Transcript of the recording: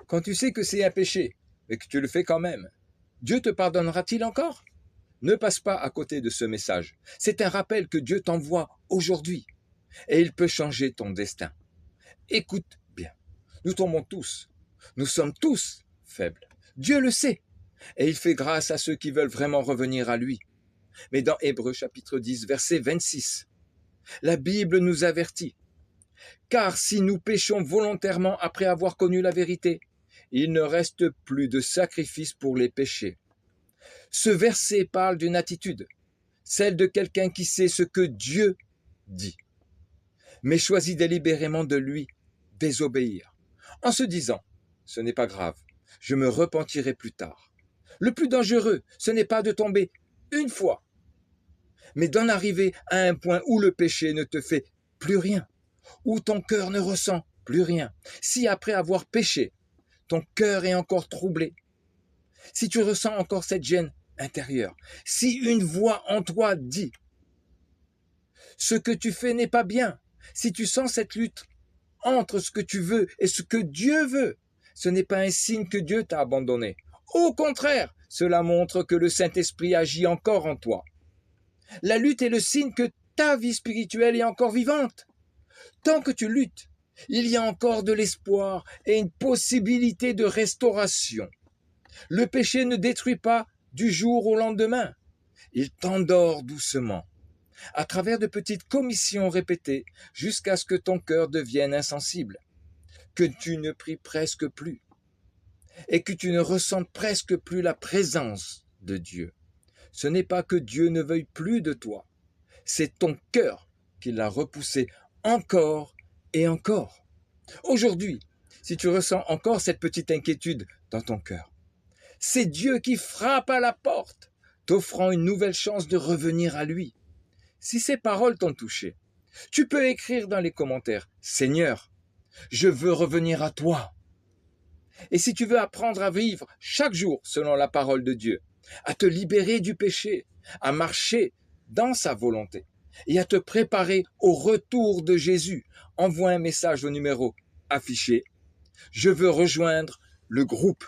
Quand tu sais que c'est un péché, mais que tu le fais quand même, Dieu te pardonnera-t-il encore? Ne passe pas à côté de ce message. C'est un rappel que Dieu t'envoie aujourd'hui et il peut changer ton destin. Écoute bien, nous tombons tous, nous sommes tous faibles. Dieu le sait et il fait grâce à ceux qui veulent vraiment revenir à lui. Mais dans Hébreux chapitre 10, verset 26, la Bible nous avertit. Car si nous péchons volontairement après avoir connu la vérité, il ne reste plus de sacrifice pour les péchés. Ce verset parle d'une attitude, celle de quelqu'un qui sait ce que Dieu dit, mais choisit délibérément de lui désobéir, en se disant, ce n'est pas grave, je me repentirai plus tard. Le plus dangereux, ce n'est pas de tomber une fois, mais d'en arriver à un point où le péché ne te fait plus rien, où ton cœur ne ressent plus rien. Si après avoir péché, ton cœur est encore troublé, si tu ressens encore cette gêne intérieure, si une voix en toi dit « ce que tu fais n'est pas bien », si tu sens cette lutte entre ce que tu veux et ce que Dieu veut, ce n'est pas un signe que Dieu t'a abandonné. Au contraire, cela montre que le Saint-Esprit agit encore en toi. La lutte est le signe que ta vie spirituelle est encore vivante. Tant que tu luttes, il y a encore de l'espoir et une possibilité de restauration. Le péché ne détruit pas du jour au lendemain. Il t'endort doucement, à travers de petites commissions répétées, jusqu'à ce que ton cœur devienne insensible, que tu ne pries presque plus, et que tu ne ressentes presque plus la présence de Dieu. Ce n'est pas que Dieu ne veuille plus de toi, c'est ton cœur qui l'a repoussé encore et encore. Aujourd'hui, si tu ressens encore cette petite inquiétude dans ton cœur, c'est Dieu qui frappe à la porte, t'offrant une nouvelle chance de revenir à lui. Si ces paroles t'ont touché, tu peux écrire dans les commentaires « Seigneur, je veux revenir à toi ». Et si tu veux apprendre à vivre chaque jour selon la parole de Dieu, à te libérer du péché, à marcher dans sa volonté et à te préparer au retour de Jésus, envoie un message au numéro affiché. Je veux rejoindre le groupe